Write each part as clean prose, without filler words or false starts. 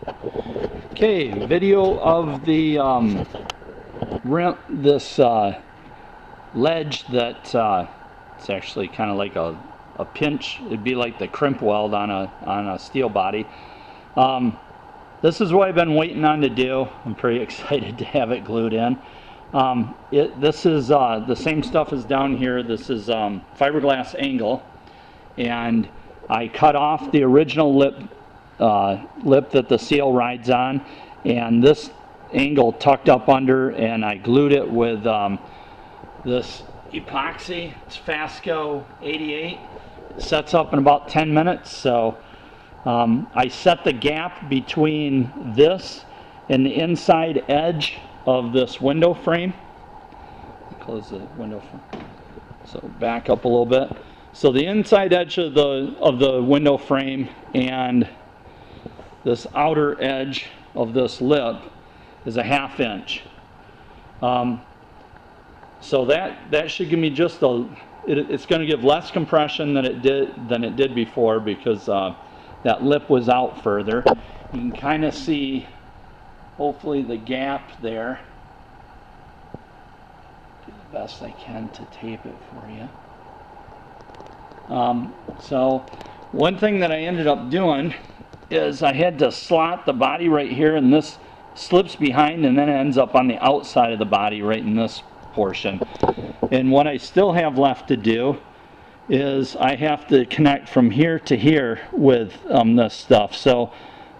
Okay, video of the this ledge that it's actually kind of like a pinch. It'd be like the crimp weld on a steel body. This is what I've been waiting on to do. I'm pretty excited to have it glued in. This is the same stuff as down here. This is FiberGlass Angle, and I cut off the original lip that the seal rides on, and this angle tucked up under, and I glued it with this epoxy. It's Fasco 88. It sets up in about 10 minutes. So I set the gap between this and the inside edge of this window frame. Close the window frame. So back up a little bit. So the inside edge of the window frame and this outer edge of this lip is a 1/2 inch. So that should give me just it's going to give less compression than it did before, because that lip was out further. You can kind of see, hopefully, the gap there. Do the best I can to tape it for you. So one thing that I ended up doing is I had to slot the body right here, and this slips behind and then it ends up on the outside of the body right in this portion. And what I still have left to do is I have to connect from here to here with this stuff. So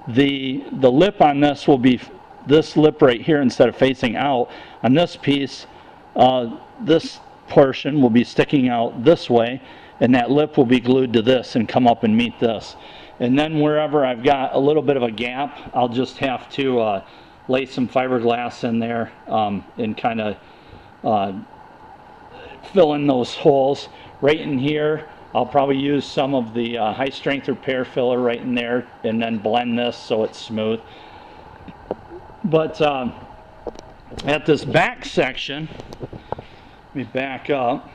the lip on this will be this lip right here instead of facing out. On this piece, this portion will be sticking out this way, and that lip will be glued to this and come up and meet this. And then wherever I've got a little bit of a gap, I'll just have to lay some fiberglass in there and kind of fill in those holes. Right in here, I'll probably use some of the high strength repair filler right in there, and then blend this so it's smooth. But at this back section, let me back up.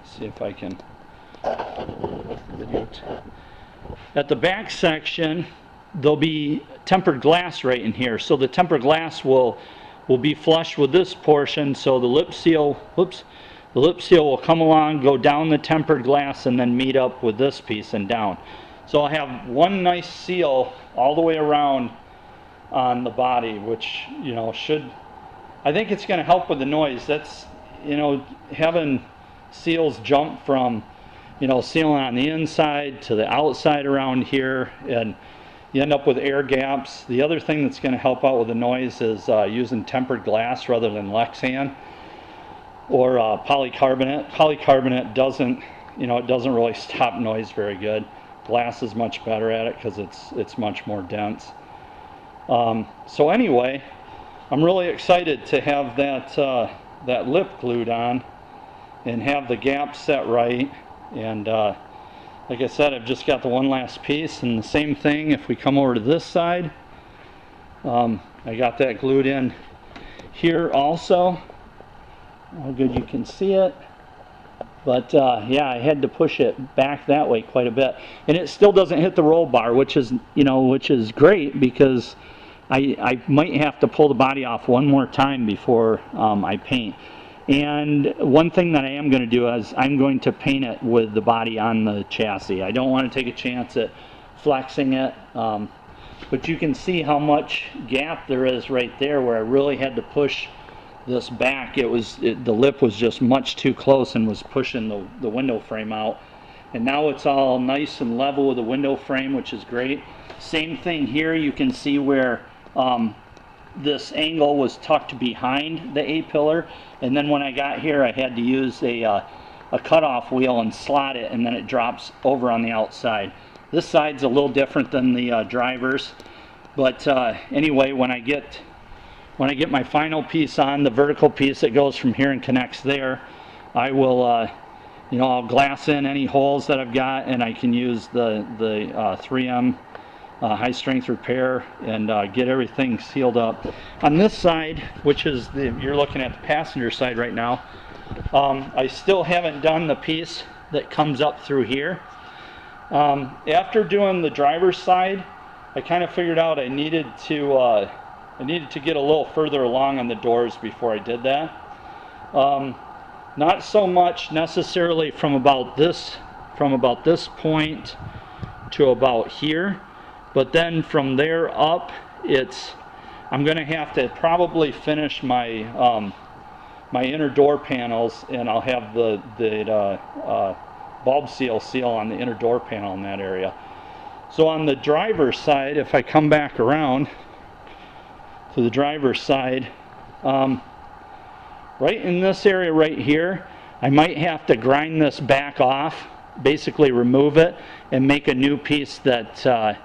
See if I can video. At the back section, there'll be tempered glass right in here. So the tempered glass will be flush with this portion. So the lip seal, the lip seal will come along, go down the tempered glass, and then meet up with this piece and down. So I'll have one nice seal all the way around on the body, which, you know, I think it's going to help with the noise. That's, you know, having seals jump from, you know, sealing on the inside to the outside around here, and you end up with air gaps. The other thing that's going to help out with the noise is using tempered glass rather than Lexan or polycarbonate. Polycarbonate doesn't, you know, it doesn't really stop noise very good. Glass is much better at it because it's much more dense. So anyway, I'm really excited to have that lip glued on and have the gap set right. And like I said, I've just got the one last piece, and the same thing if we come over to this side. I got that glued in here also. How good you can see it. But yeah, I had to push it back that way quite a bit, and it still doesn't hit the roll bar, which is, you know, which is great, because I might have to pull the body off one more time before I paint. And one thing that I am going to do is I'm going to paint it with the body on the chassis. I don't want to take a chance at flexing it, but you can see how much gap there is right there where I really had to push this back. The lip was just much too close and was pushing the window frame out. And now it's all nice and level with the window frame, which is great. Same thing here. You can see where this angle was tucked behind the A-pillar, and then when I got here I had to use a cutoff wheel and slot it, and then it drops over on the outside. This side's a little different than the drivers, but anyway, when I get my final piece on, the vertical piece that goes from here and connects there, I will you know, I'll glass in any holes that I've got, and I can use the 3M high strength repair and get everything sealed up. On this side, which is you're looking at the passenger side right now, I still haven't done the piece that comes up through here. After doing the driver's side, I kind of figured out I needed to get a little further along on the doors before I did that. Not so much necessarily from about this point to about here, but then from there up, I'm going to have to probably finish my my inner door panels, and I'll have the bulb seal on the inner door panel in that area. So on the driver's side, if I come back around to the driver's side, right in this area right here, I might have to grind this back off, basically remove it, and make a new piece that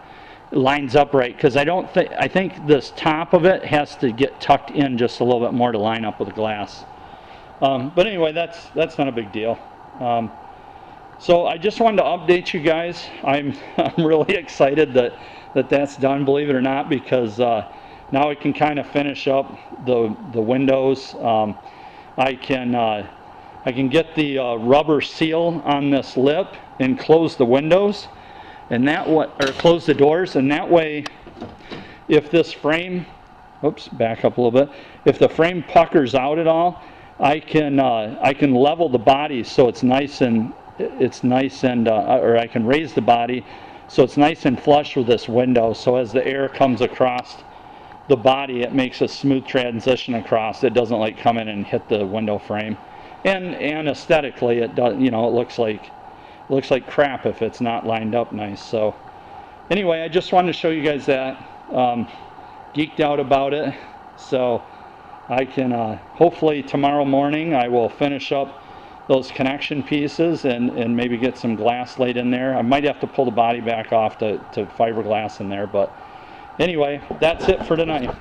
lines up right, because I think this top of it has to get tucked in just a little bit more to line up with the glass. But anyway, that's not a big deal. So I just wanted to update you guys. I'm really excited that's done, believe it or not, because now I can kind of finish up the windows. I can get the rubber seal on this lip and close the windows, and close the doors, and that way, if this frame, oops, back up a little bit, if the frame puckers out at all, I can level the body so it's nice and or I can raise the body so it's nice and flush with this window. So as the air comes across the body, it makes a smooth transition across. It doesn't like come in and hit the window frame. And aesthetically, it does. You know, it looks like crap if it's not lined up nice. So anyway, I just wanted to show you guys that. Geeked out about it. So I can hopefully tomorrow morning I will finish up those connection pieces and maybe get some glass laid in there. I might have to pull the body back off to fiberglass in there, but anyway, that's it for tonight.